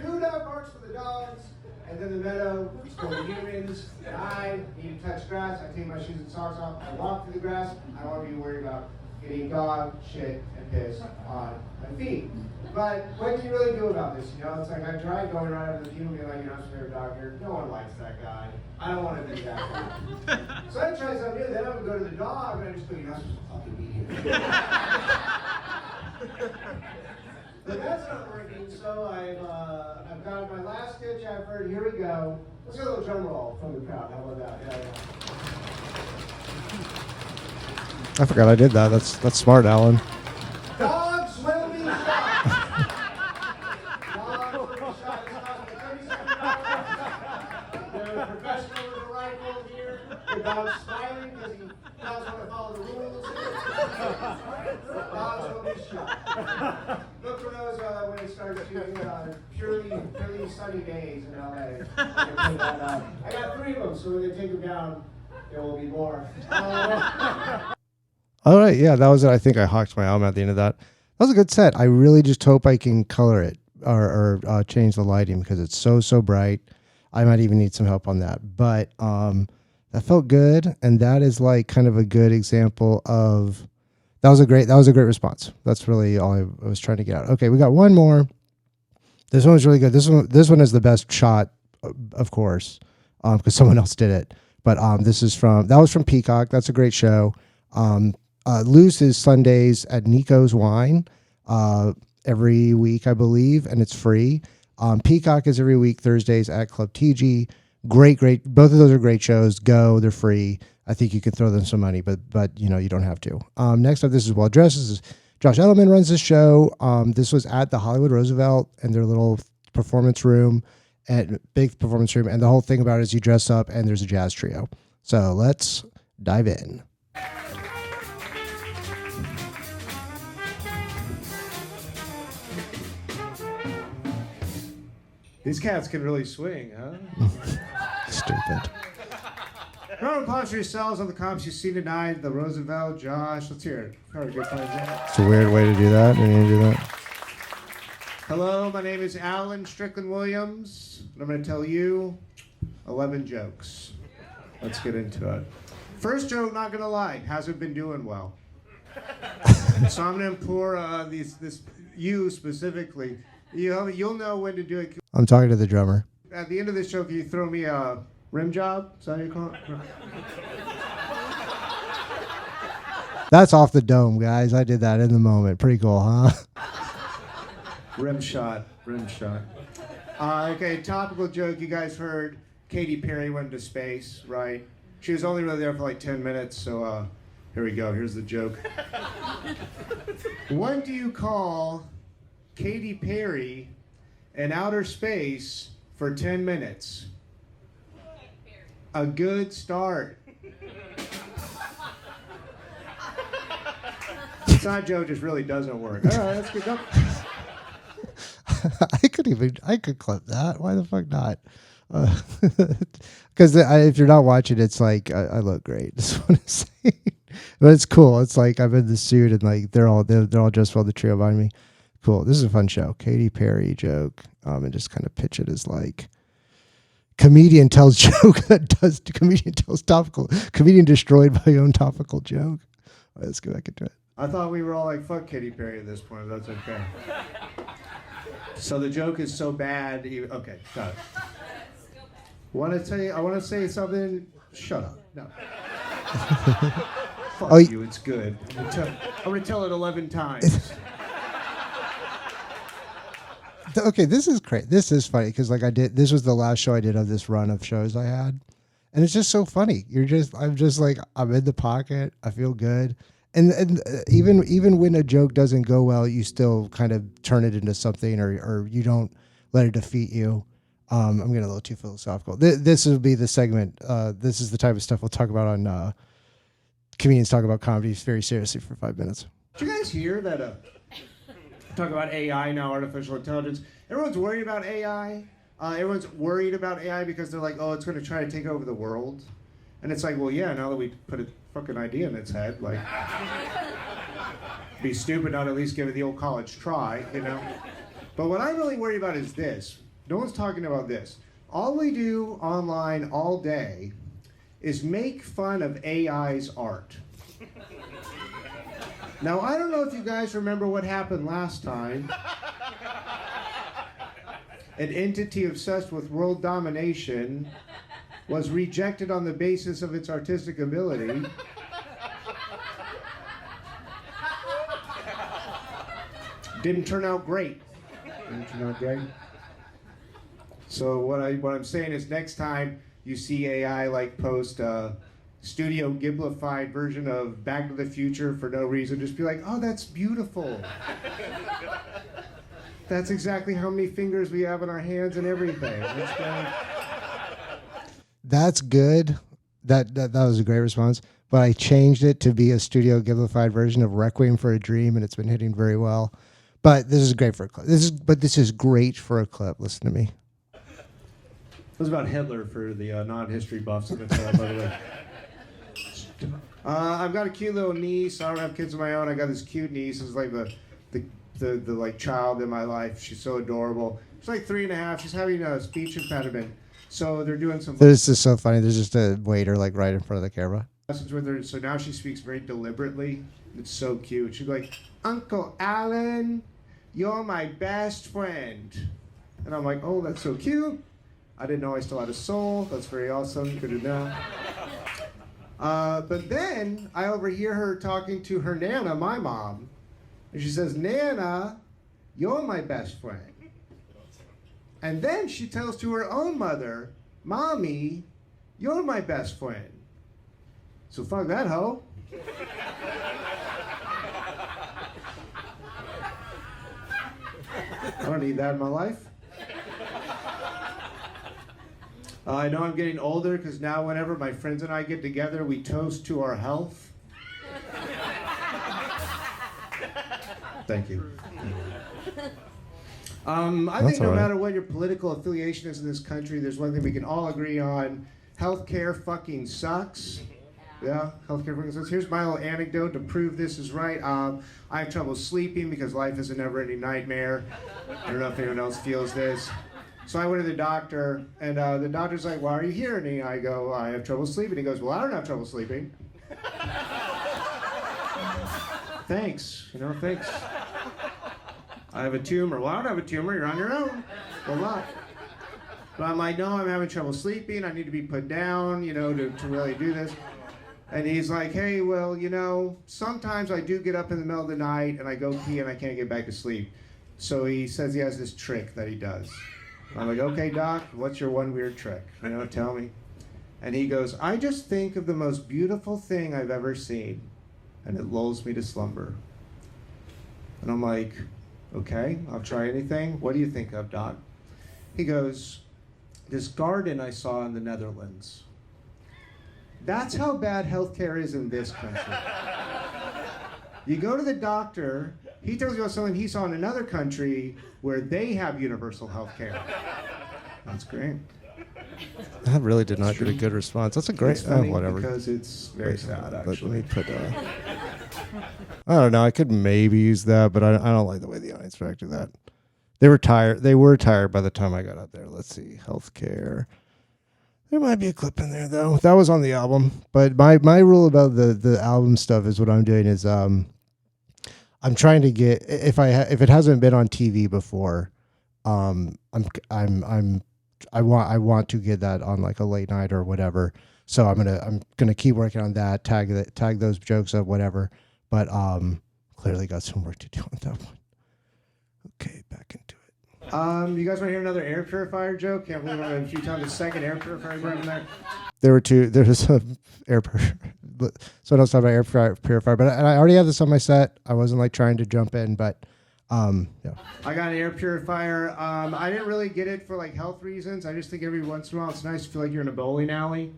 2 dog parks for the dogs, and then the meadow is for the humans. And I need to touch grass. I take my shoes and socks off. I walk through the grass. I don't want to be worried about getting dog shit and piss on my feet. But what can you really do about this? You know, it's like I tried going right up to the human and being like, I'm a favorite dog here. No one likes that guy. I don't want to be that guy. So I tried something new. Then I would go to the dog and I just go, you're not supposed to fucking be here. But that's not working, so I've got my last ditch effort. Here we go. Let's get a little drum roll from the crowd. How about that? Yeah. I forgot I did that. That's smart, Alan. Dogs will be shot. Dogs will be shot. It's costing $37. They're professional with a rifle here. The dog's smiling because he doesn't want to follow the rules. Dogs will be shot. Look for those when it starts shooting purely sunny days in LA. I got 3 of them, so when they take them down, there will be more. All right, yeah, that was it. I think I hawked my album at the end of that. That was a good set. I really just hope I can color it or change the lighting because it's so bright. I might even need some help on that. But that felt good, and that is like kind of a good example of that was a great response. That's really all I was trying to get out. Okay, we got one more. This one was really good. This one is the best shot, of course, because someone else did it. But that was from Peacock. That's a great show. Loose is Sundays at Nico's Wine every week, I believe, and it's free. Peacock is every week, Thursdays at Club TG. Great. Both of those are great shows. Go, they're free. I think you could throw them some money, but you know, you don't have to. Next up, this is Well Dressed. This is Josh Edelman runs this show. This was at the Hollywood Roosevelt in their little performance room, and big performance room. And the whole thing about it is you dress up and there's a jazz trio. So let's dive in. These cats can really swing, huh? Stupid. Round of applause for yourselves on the comps you see tonight. The Roosevelt, Josh. Let's hear it. All right, good times in. It's a weird way to do that. Didn't you do that? Hello, my name is Alan Strickland Williams, and I'm going to tell you 11 jokes. Let's get into it. First joke, not going to lie, hasn't been doing well. So I'm going to implore you specifically. You'll know when to do it. I'm talking to the drummer. At the end of this show, can you throw me a rim job? Is that how you call it? That's off the dome, guys. I did that in the moment. Pretty cool, huh? Rim shot. Okay, topical joke. You guys heard Katy Perry went to space, right? She was only really there for like 10 minutes, so here we go. Here's the joke. What do you call Katy Perry in outer space for 10 minutes? A good start. Side joke just really doesn't work. All right, let's get up. I could clip that. Why the fuck not? Because if you're not watching, it's like I look great. Just want to say, but it's cool. It's like I'm in the suit and like they're all dressed well. The trio behind me. Cool. This is a fun show. Katy Perry joke. And just kind of pitch it as like comedian tells joke comedian tells topical. Comedian destroyed by own topical joke. All right, let's go back into it. I thought we were all like, fuck Katy Perry at this point. That's okay. So the joke is so bad. Okay, got it. I want to say something. Shut up. No. Fuck you, it's good. I'm gonna tell it 11 times. Okay, this is great. This is funny because this was the last show I did of this run of shows I had, and it's just so funny. I'm just like, I'm in the pocket. I feel good, and even when a joke doesn't go well, you still kind of turn it into something, or you don't let it defeat you. I'm getting a little too philosophical. This will be the segment. This is the type of stuff we'll talk about on comedians talk about comedy very seriously for 5 minutes. Did you guys hear that? Talk about AI now, artificial intelligence. Everyone's worried about AI. Everyone's worried about AI because they're like, oh, it's going to try to take over the world. And it's like, well, yeah, now that we put a fucking idea in its head, like, be stupid not at least give it the old college try, you know? But what I'm really worried about is this. No one's talking about this. All we do online all day is make fun of AI's art. Now, I don't know if you guys remember what happened last time. An entity obsessed with world domination was rejected on the basis of its artistic ability. Didn't turn out great. So what I'm saying is next time you see AI like post Studio Ghiblified version of Back to the Future for no reason, just be like, oh, that's beautiful. That's exactly how many fingers we have in our hands and everything. That's good. That was a great response. But I changed it to be a Studio Ghiblified version of Requiem for a Dream, and it's been hitting very well. But this is great for a clip. This is great for a clip. Listen to me. It was about Hitler for the non-history buffs in the by the way. I've got a cute little niece. I don't have kids of my own. I got this cute niece. It's like the like child in my life. She's so adorable. She's like 3.5. She's having a speech impediment. So they're doing some. This is so funny. There's just a waiter like right in front of the camera. Lessons with her. So now she speaks very deliberately. It's so cute. She's like, Uncle Alan, you're my best friend. And I'm like, oh, that's so cute. I didn't know I still had a soul. That's very awesome. Good to know. But then I overhear her talking to her Nana, my mom. And she says, Nana, you're my best friend. And then she tells to her own mother, Mommy, you're my best friend. So fuck that hoe. I don't need that in my life. I know I'm getting older because now whenever my friends and I get together, we toast to our health. Thank you. I think no matter what your political affiliation is in this country, there's one thing we can all agree on. Healthcare fucking sucks. Yeah, healthcare fucking sucks. Here's my little anecdote to prove this is right. I have trouble sleeping because life is a never-ending nightmare. I don't know if anyone else feels this. So I went to the doctor, and the doctor's like, why are you here? And I go, I have trouble sleeping. He goes, well, I don't have trouble sleeping. Thanks, thanks. I have a tumor. Well, I don't have a tumor. You're on your own. Well, not. But I'm like, no, I'm having trouble sleeping. I need to be put down, to really do this. And he's like, hey, well, sometimes I do get up in the middle of the night, and I go pee, and I can't get back to sleep. So he says he has this trick that he does. I'm like, okay, doc, what's your one weird trick? Tell me. And he goes, I just think of the most beautiful thing I've ever seen, and it lulls me to slumber. And I'm like, okay, I'll try anything. What do you think of, doc? He goes, this garden I saw in the Netherlands. That's how bad healthcare is in this country. You go to the doctor, he tells you about something he saw in another country where they have universal health care. That's great. That really did not get a good response. That's a great, whatever. Because it's very sad, actually. Let me put, I don't know, I could maybe use that, but I don't like the way the audience reacted to that. They were tired by the time I got out there. Let's see, healthcare. There might be a clip in there, though. That was on the album. But my rule about the album stuff is what I'm doing is, I'm trying to get if it hasn't been on TV before, I want to get that on like a late night or whatever. So I'm gonna keep working on that. Tag those jokes up, whatever. But clearly got some work to do on that one. Okay, back into it. You guys want to hear another air purifier joke? Can't believe I'm a few times a second air purifier right in there. There was some air purifier. So I don't talk about air purifier, but I already have this on my set. I wasn't like trying to jump in, but yeah. I got an air purifier. I didn't really get it for like health reasons. I just think every once in a while it's nice to feel like you're in a bowling alley.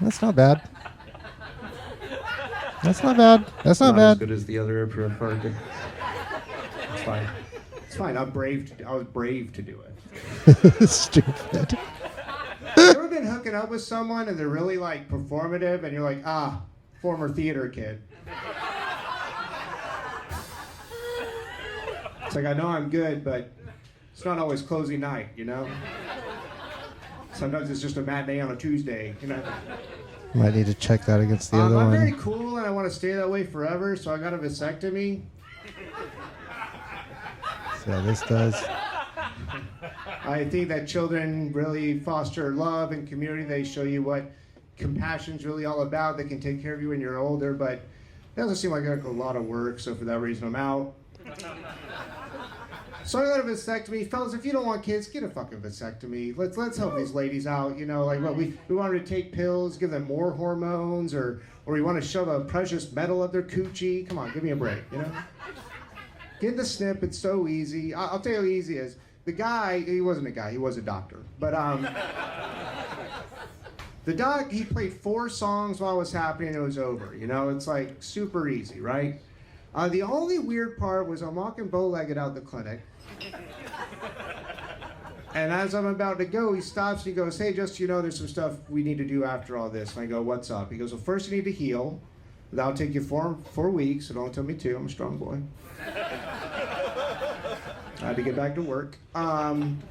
That's not bad. That's not bad. That's not bad. As good as the other air purifier did. It's fine. It's fine. I was brave to do it. Stupid. You ever been hooking up with someone and they're really like performative and you're like, former theater kid. It's like, I know I'm good, but it's not always closing night, you know? Sometimes it's just a matinee on a Tuesday, you know? Might need to check that against the other I'm one. very cool and I want to stay that way forever, so I got a vasectomy. See how this does. I think that children really foster love and community. They show you what compassion's really all about. They can take care of you when you're older, but it doesn't seem like a lot of work, so for that reason I'm out. So I got a vasectomy. Fellas, if you don't want kids, get a fucking vasectomy. Let's help these ladies out, you know, like what we want to take pills, give them more hormones, or we want to shove a precious metal up their coochie. Come on, give me a break, you know? Get the snip, it's so easy. I'll tell you how easy it is. The guy, he wasn't a guy, he was a doctor. But the doc, he played 4 songs while it was happening and it was over. You know, it's like super easy, right? The only weird part was I'm walking bow-legged out the clinic. And as I'm about to go, he stops and he goes, hey, just, you know, there's some stuff we need to do after all this. And I go, what's up? He goes, well, first you need to heal. That'll take you 4 weeks. It only took me 2. I'm a strong boy. I had to get back to work. And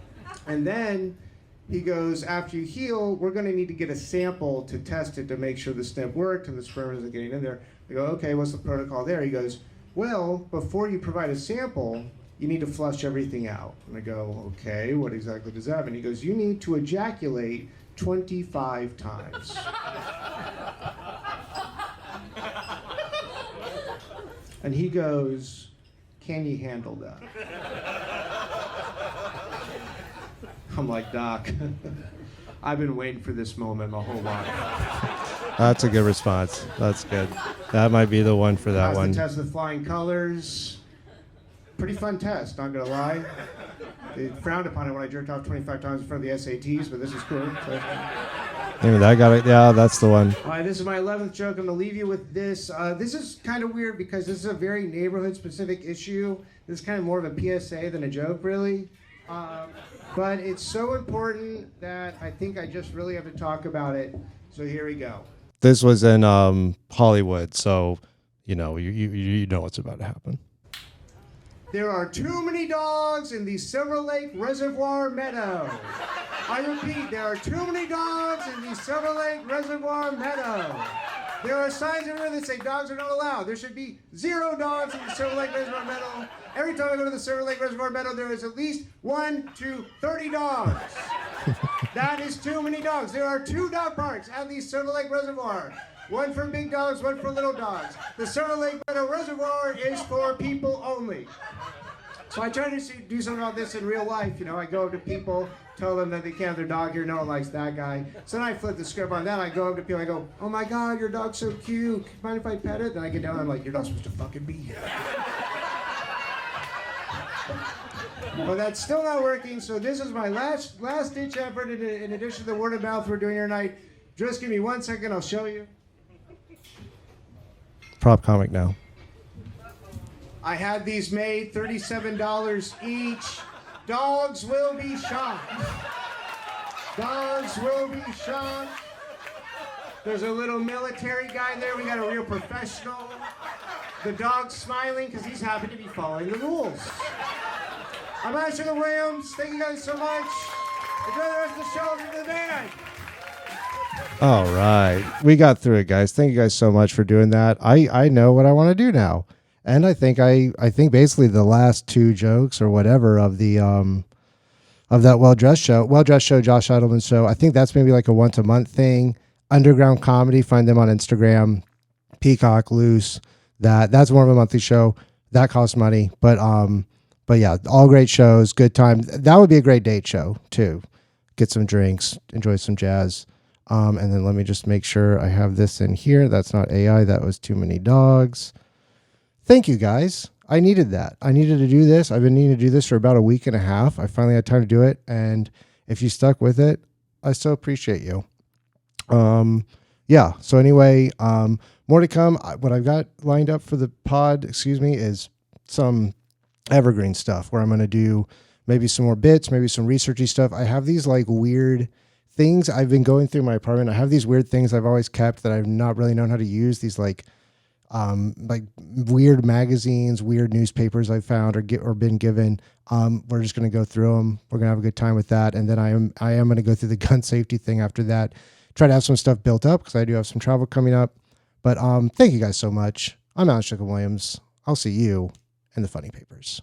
then he goes, after you heal, we're going to need to get a sample to test it to make sure the snip worked and the sperm isn't getting in there. I go, okay, what's the protocol there? He goes, well, before you provide a sample, you need to flush everything out. And I go, okay, what exactly does that mean? He goes, you need to ejaculate 25 times. And he goes, can you handle that? I'm like, Doc, I've been waiting for this moment my whole life. That's a good response. That's good. That might be the one for that one. The test with flying colors. Pretty fun test, not gonna lie. They frowned upon it when I jerked off 25 times in front of the SATs, but this is cool. So. Maybe that got it. Yeah, that's the one. All right, this is my 11th joke. I'm gonna leave you with this. This is kind of weird because this is a very neighborhood-specific issue. This is kind of more of a PSA than a joke, really. But it's so important that I think I just really have to talk about it. So here we go. This was in Hollywood, so you know you know what's about to happen. There are too many dogs in the Silver Lake Reservoir Meadow. I repeat, there are too many dogs in the Silver Lake Reservoir Meadow. There are signs everywhere that say dogs are not allowed. There should be 0 dogs in the Silver Lake Reservoir Meadow. Every time I go to the Silver Lake Reservoir Meadow, there is at least 1 to 30 dogs. That is too many dogs. There are 2 dog parks at the Silver Lake Reservoir. One for big dogs, one for little dogs. The Silver Lake Meadow Reservoir is for people only. So I try to do something about this in real life. You know, I go up to people, tell them that they can't have their dog here. No one likes that guy. So then I flip the script on that. I go up to people, I go, oh my God, your dog's so cute. Mind if I pet it? Then I get down and I'm like, you're not supposed to fucking be here. But that's still not working. So this is my last ditch effort in addition to the word of mouth we're doing here tonight. Just give me 1 second, I'll show you. Prop comic now. I had these made, $37 each. Dogs will be shot. Dogs will be shot. There's a little military guy there. We got a real professional. The dog's smiling because he's happy to be following the rules. I'm Asher the Williams. Thank you guys so much. Enjoy the rest of the show. Into the band. All right. We got through it, guys. Thank you guys so much for doing that. I know what I want to do now. And I think basically the last 2 jokes or whatever of the of that Well Dressed Show. Well Dressed Show, Josh Edelman Show. I think that's maybe like a once a month thing. Underground Comedy, find them on Instagram. Peacock, Loose. That's more of a monthly show. That costs money, but yeah, all great shows, good time. That would be a great date show too. Get some drinks, enjoy some jazz. And then let me just make sure I have this in here. That's not AI. That was too many dogs. Thank you guys. I needed that. I needed to do this. I've been needing to do this for about a week and a half. I finally had time to do it. And if you stuck with it, I so appreciate you. Yeah. So anyway, more to come. What I've got lined up for the pod, is some evergreen stuff where I'm going to do maybe some more bits, maybe some researchy stuff. I have these like weird things I've been going through my apartment. I have these weird things I've always kept that I've not really known how to use. These like weird magazines, weird newspapers I found or been given. We're just going to go through them. We're going to have a good time with that. And then I am going to go through the gun safety thing after that. Try to have some stuff built up because I do have some travel coming up. But thank you guys so much. I'm Alan Strickland Williams. I'll see you in the funny papers.